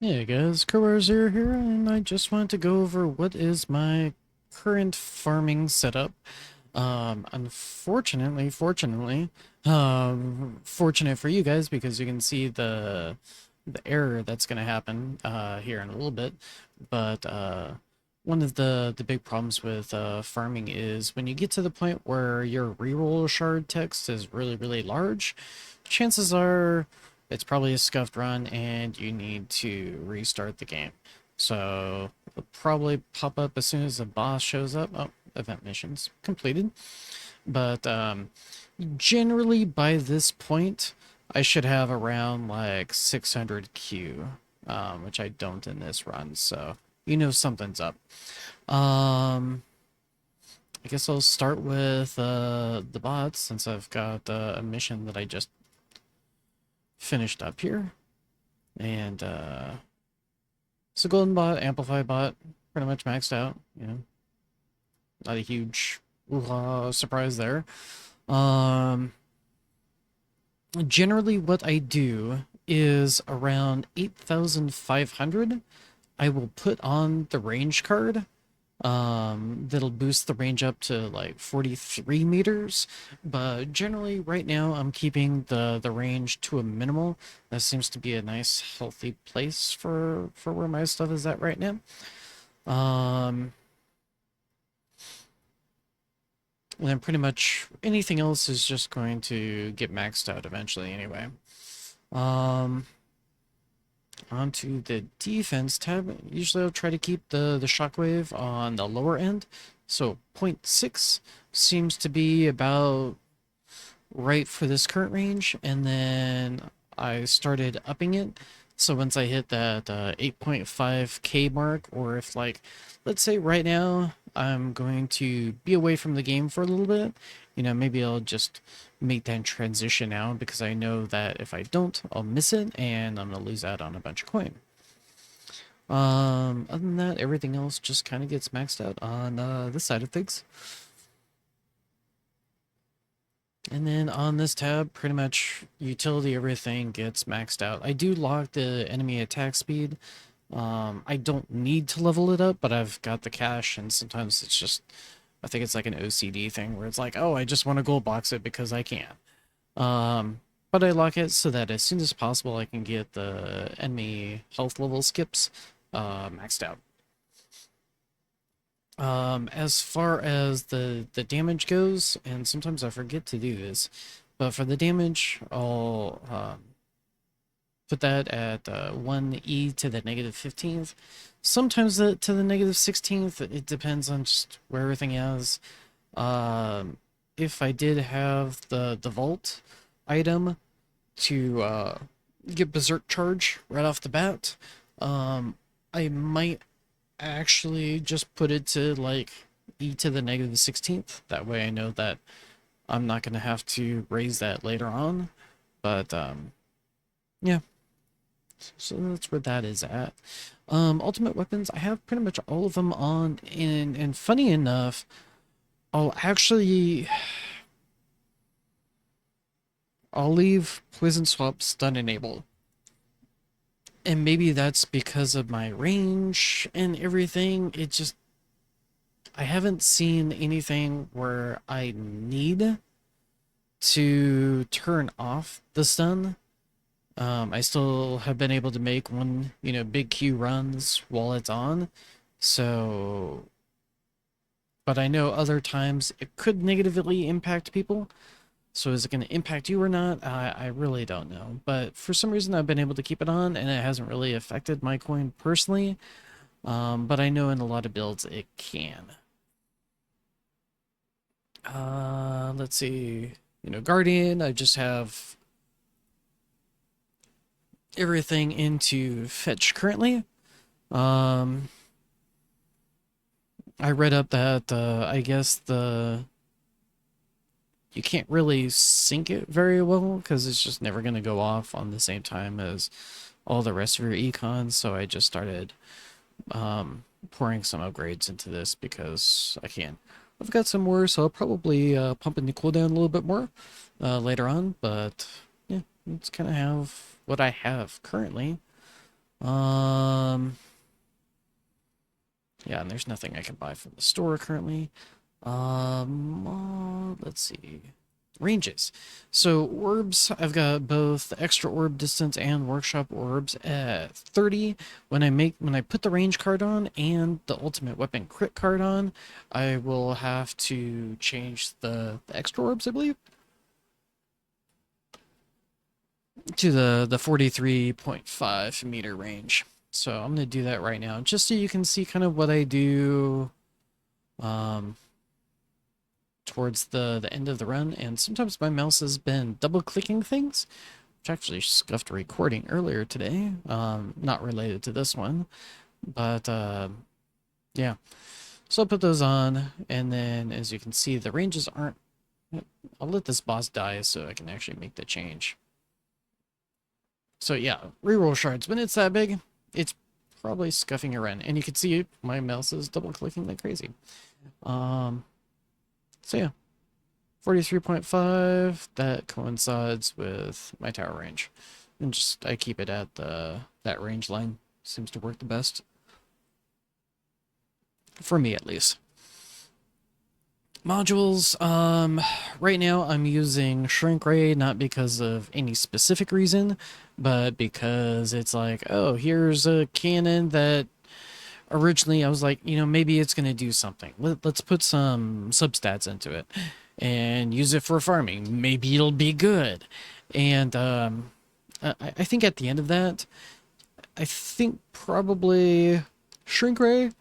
Hey guys, crowrocks here, and I just wanted to go over what is my current farming setup. Fortunate for you guys because you can see the error that's going to happen here in a little bit. But one of the big problems with farming is when you get to the point where your reroll shard text is really large, chances are it's probably a scuffed run and you need to restart the game. So it'll probably pop up as soon as the boss shows up. Oh, event missions completed. But generally by this point, I should have around like 600 Q, which I don't in this run. So you know something's up. Um, I guess I'll start with the bots since I've got a mission that I just finished up here. And it's a golden bot, amplify bot, pretty much maxed out. You know, not a huge surprise there. Um, Generally, what I do is around 8,500. I will put on the range card. That'll boost the range up to like 43 meters. But generally, right now, I'm keeping the range to a minimal. That seems to be a nice, healthy place for where my stuff is at right now. Um, and then pretty much anything else is just going to get maxed out eventually anyway. Um, Onto the defense tab. Usually I'll try to keep the shockwave on the lower end. So zero point 0.6 seems to be about right for this current range. And then I started upping it. So once I hit that 8.5k mark, or if like, let's say right now I'm going to be away from the game for a little bit, maybe I'll just make that transition now because I know that if I don't, I'll miss it and I'm gonna lose out on a bunch of coin. Other than that, everything else just kind of gets maxed out on this side of things. And then on this tab, pretty much utility, everything gets maxed out. I do lock the enemy attack speed. I don't need to level it up, but I've got the cash, and sometimes it's just, I think it's like an OCD thing where it's like, oh, I just want to gold box it because I can. But I lock it so that as soon as possible, I can get the enemy health level skips maxed out. As far as the damage goes, and sometimes I forget to do this, but for the damage, I'll put that at 1e to the negative 15th. Sometimes to the negative 16th. It depends on just where everything is. Um, if I did have the vault item to get berserk charge right off the bat, I might actually just put it to like e to the negative 16th. That way I know that I'm not going to have to raise that later on. But yeah, so that's where that is at. Ultimate weapons, I have pretty much all of them on, and funny enough, I'll leave poison swap stun enabled. And maybe that's because of my range and everything. I haven't seen anything where I need to turn off the stun. I still have been able to make one, big Q runs while it's on. So, but I know other times it could negatively impact people. So is it going to impact you or not? I really don't know. But for some reason, I've been able to keep it on, and it hasn't really affected my coin personally. But I know in a lot of builds it can. Let's see. Guardian, I just have everything into fetch currently. Um, I read up that I guess the you can't really sync it very well because it's just never going to go off on the same time as all the rest of your econs. So I just started pouring some upgrades into this because I can. I've got some more, so I'll probably pump in the cooldown a little bit more later on. But yeah, let's kind of have what I have currently. Um, yeah, and there's nothing I can buy from the store currently. Let's see. Ranges. So orbs, I've got both the extra orb distance and workshop orbs at 30. When I put the range card on and the ultimate weapon crit card on, I will have to change the extra orbs, I believe, to the 43.5 meter range. So I'm gonna do that right now, just so you can see kind of what I do um, towards the end of the run. And sometimes my mouse has been double clicking things, which actually scuffed a recording earlier today. Not related to this one, but yeah. So I'll put those on, and then as you can see, the ranges aren't. I'll let this boss die so I can actually make the change. So yeah, reroll shards. When it's that big, it's probably scuffing around, and you can see my mouse is double clicking like crazy. So yeah, 43.5. That coincides with my tower range, and just I keep it at that range line. Seems to work the best for me, at least. Modules, right now I'm using shrink ray, not because of any specific reason, but because it's like, oh, here's a cannon that originally I was like, maybe it's going to do something. Let's put some substats into it and use it for farming. Maybe it'll be good. And I think at the end of that, I think probably shrink ray,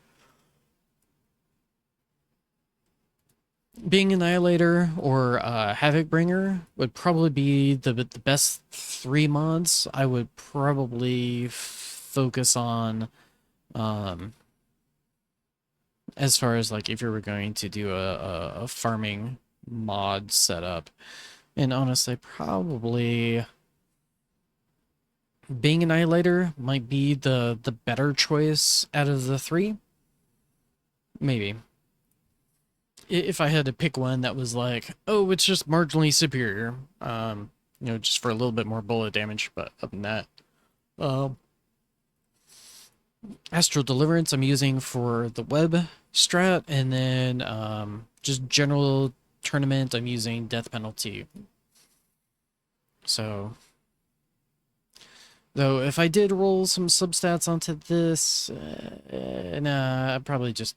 being Annihilator, or Havoc Bringer would probably be the best three mods. I would probably focus on as far as like if you were going to do a farming mod setup. And honestly, probably being Annihilator might be the better choice out of the three. Maybe. If I had to pick one that was like, oh, it's just marginally superior, just for a little bit more bullet damage, but other than that, um, Astral Deliverance I'm using for the web strat, and then just general tournament I'm using Death Penalty. So, though, if I did roll some substats onto this, nah, I'd probably just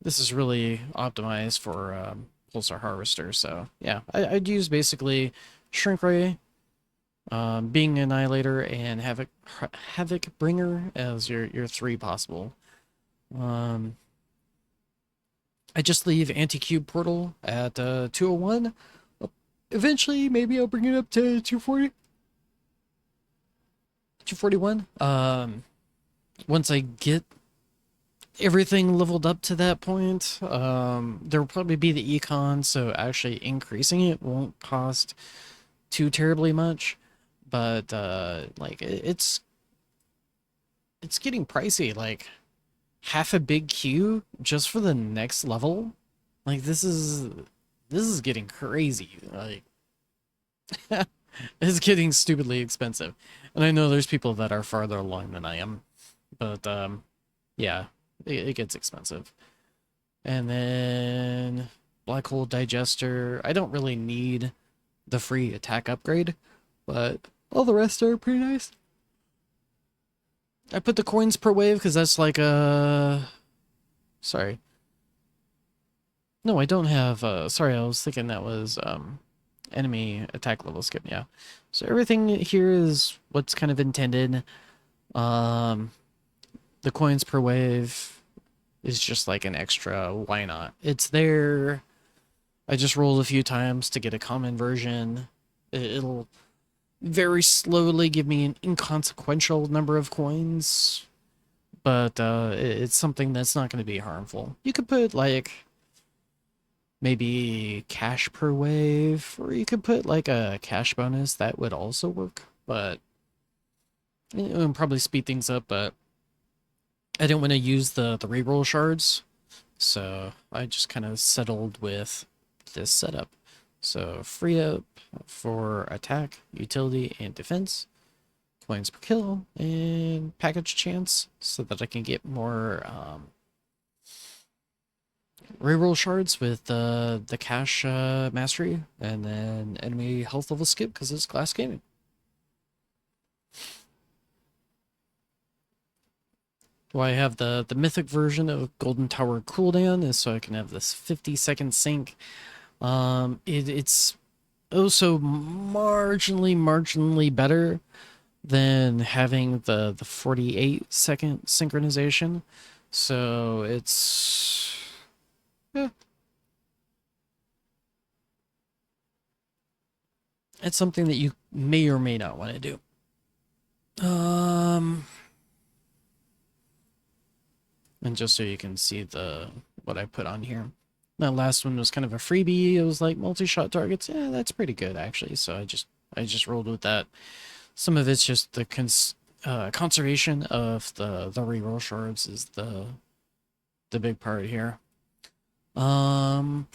this is really optimized for Pulsar Harvester. So yeah, I'd use basically Shrink Ray, being Annihilator, and Havoc Bringer as your three possible. I just leave Anti-Cube Portal at 201. Eventually, maybe I'll bring it up to 240. 241. Once I get everything leveled up to that point, there will probably be the econ, so actually increasing it won't cost too terribly much. But like it's getting pricey. Like half a big queue just for the next level. Like this is getting crazy. Like it's getting stupidly expensive. And I know there's people that are farther along than I am, but yeah, it gets expensive. And then Black Hole Digester. I don't really need the free attack upgrade, but all the rest are pretty nice. I put the coins per wave because that's like a... Sorry. No, I don't have... Sorry, I was thinking that was enemy attack level skip, yeah. So everything here is what's kind of intended. The coins per wave is just like an extra, why not? It's there. I just rolled a few times to get a common version. It'll very slowly give me an inconsequential number of coins, but it's something that's not going to be harmful. You could put like maybe cash per wave, or you could put like a cash bonus. That would also work, but it would probably speed things up. But I didn't want to use the reroll shards, so I just kind of settled with this setup. So free up for attack, utility, and defense. coins per kill and package chance so that I can get more reroll shards with the cash mastery, and then enemy health level skip because it's class gaming. Why I have the mythic version of Golden Tower cooldown is so I can have this 50-second sync. It's also marginally better than having the 48-second synchronization. So it's it's something that you may or may not want to do. And just so you can see what I put on here. That last one was kind of a freebie. It was like multi-shot targets. Yeah, that's pretty good actually. So I just rolled with that. Some of it's just the conservation of the reroll shards is the big part here. Let's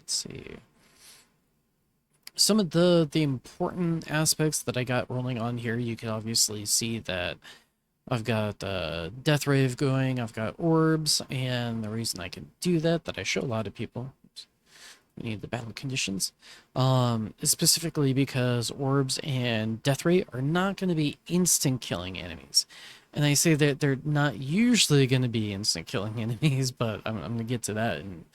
see. Some of the important aspects that I got rolling on here, you can obviously see that I've got Death Rave going, I've got orbs, and the reason I can do that I show a lot of people, we need the battle conditions, is specifically because orbs and Death Ray are not going to be instant killing enemies. And I say that they're not usually going to be instant killing enemies, but I'm going to get to that in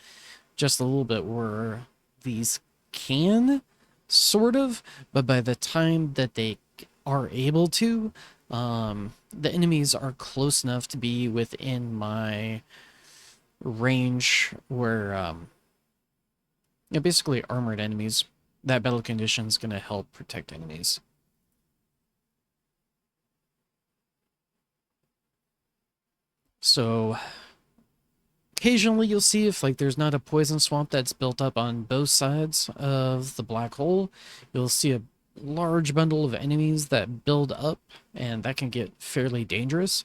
just a little bit, where these can, sort of, but by the time that they are able to, the enemies are close enough to be within my range where, basically armored enemies, that battle condition is going to help protect enemies. So occasionally you'll see if like there's not a poison swamp that's built up on both sides of the black hole, you'll see a large bundle of enemies that build up, and that can get fairly dangerous.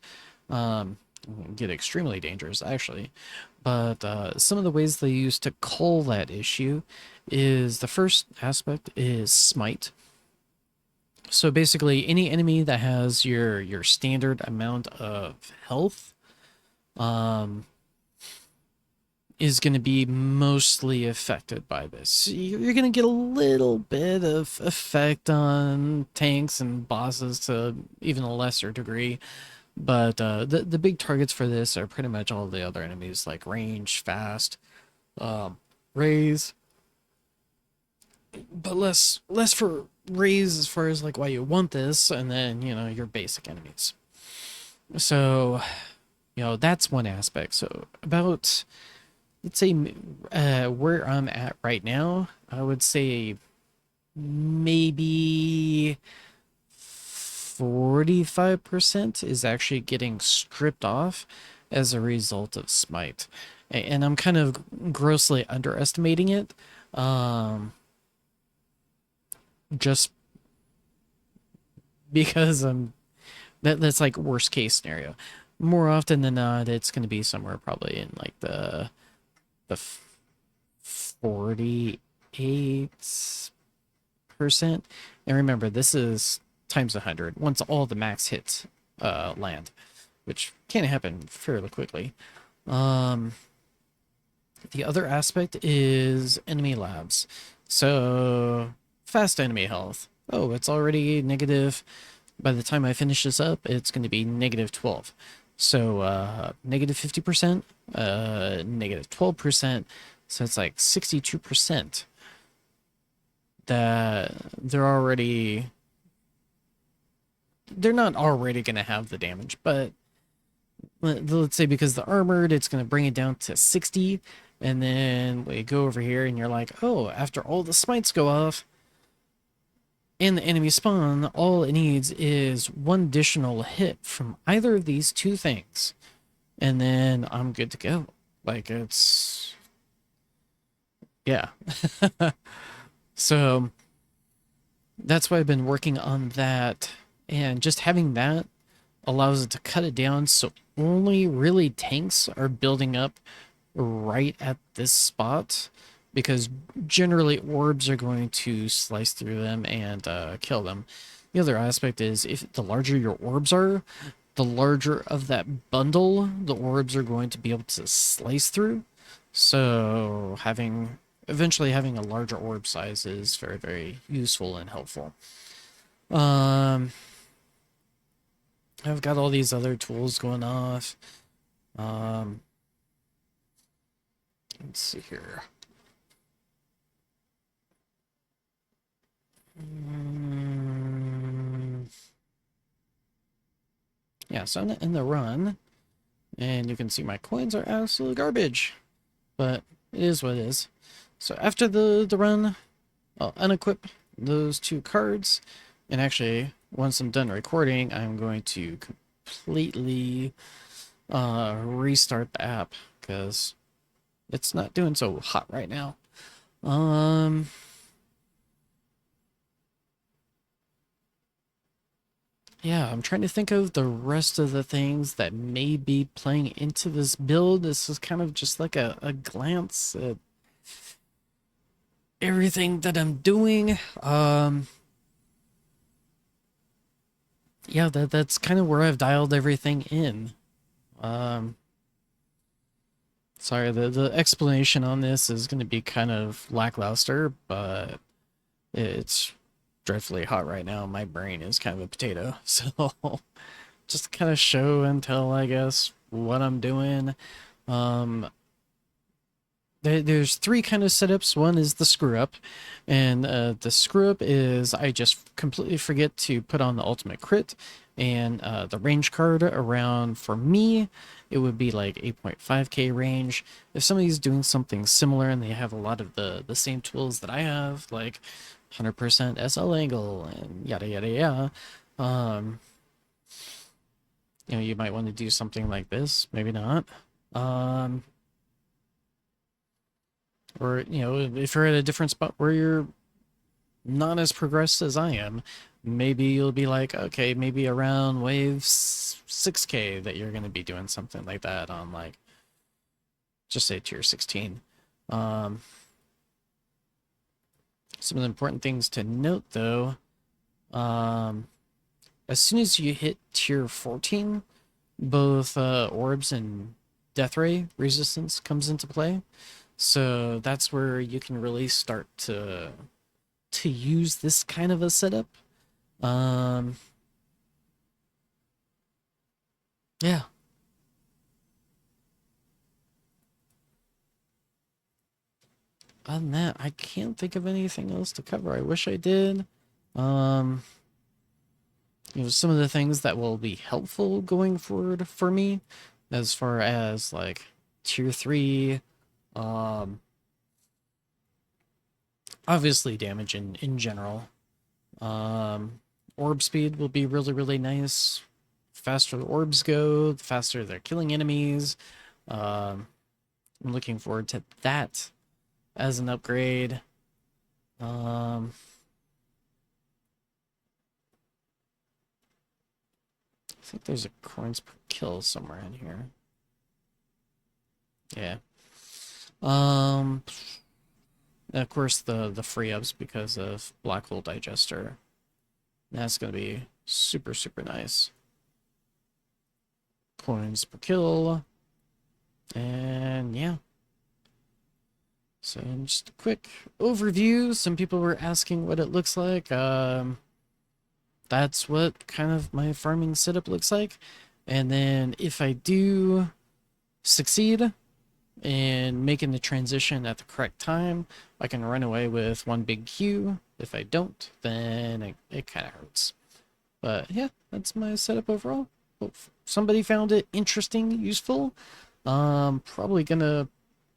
Get extremely dangerous actually. But some of the ways they use to cull that issue is, the first aspect is smite. So basically any enemy that has your standard amount of health is going to be mostly affected by this. You're going to get a little bit of effect on tanks and bosses to even a lesser degree, but the big targets for this are pretty much all the other enemies, like range, fast, raise, but less for raise as far as like why you want this, and then your basic enemies. So that's one aspect. So about, let's say, where I'm at right now, I would say maybe 45% is actually getting stripped off as a result of smite. And I'm kind of grossly underestimating it. Just because that's like worst case scenario. More often than not, it's going to be somewhere probably in like the 48%. And remember, this is times 100 once all the max hits land, which can happen fairly quickly. The other aspect is enemy labs. So fast enemy health. Oh, it's already negative. By the time I finish this up, it's going to be negative 12. So negative 50%, negative 12%. So it's like 62% that they're not already going to have the damage, but let's say because the armored, it's going to bring it down to 60. And then we go over here and you're like, oh, after all the smites go off and the enemy spawn, all it needs is one additional hit from either of these two things, and then I'm good to go. Like, it's, yeah. So that's why I've been working on that, and just having that allows it to cut it down so only really tanks are building up right at this spot, because generally orbs are going to slice through them and kill them. The other aspect is if the larger your orbs are, the larger of that bundle the orbs are going to be able to slice through. So eventually having a larger orb size is very, very useful and helpful. Um, I've got all these other tools going off. Um, let's see here. Yeah, so in the run, and you can see my coins are absolute garbage, but it is what it is. So after the run, I'll unequip those two cards, and actually, once I'm done recording, I'm going to completely restart the app because it's not doing so hot right now. Yeah, I'm trying to think of the rest of the things that may be playing into this build. This is kind of just like a glance at everything that I'm doing. Yeah, that's kind of where I've dialed everything in. Um, Sorry, the explanation on this is going to be kind of lackluster, but it's dreadfully hot right now. My brain is kind of a potato, so just kind of show and tell, I guess, what I'm doing. Um, there's three kind of setups. One is the screw up, and the screw up is I just completely forget to put on the ultimate crit, and the range card around for me, it would be like 8.5k range. If somebody's doing something similar and they have a lot of the same tools that I have, like 100% SL angle and yada yada yada, um, you might want to do something like this. Maybe not. Um, or if you're at a different spot where you're not as progressed as I am, maybe you'll be like, okay, maybe around wave 6k that you're going to be doing something like that on, like, just say tier 16. Some of the important things to note though, as soon as you hit tier 14, both orbs and death ray resistance comes into play. So that's where you can really start to use this kind of a setup. Um, yeah. Other than that, I can't think of anything else to cover. I wish I did. Um, some of the things that will be helpful going forward for me, as far as like tier 3, um, obviously damage in general. Orb speed will be really, really nice. Faster the orbs go, the faster they're killing enemies. Um, I'm looking forward to that as an upgrade. I think there's a coins per kill somewhere in here. Yeah. Of course the free ups because of Black Hole Digester. That's gonna be super, super nice. Coins per kill. And yeah. So just a quick overview. Some people were asking what it looks like. That's what kind of my farming setup looks like. And then if I do succeed in making the transition at the correct time, I can run away with one big Q. If I don't, then it kind of hurts. But yeah, that's my setup overall. Hope somebody found it interesting, useful. Probably gonna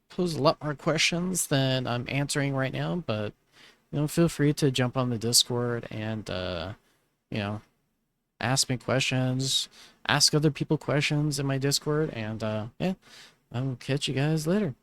pose a lot more questions than I'm answering right now, but feel free to jump on the Discord and you know, ask me questions, ask other people questions in my Discord, and yeah, I will catch you guys later.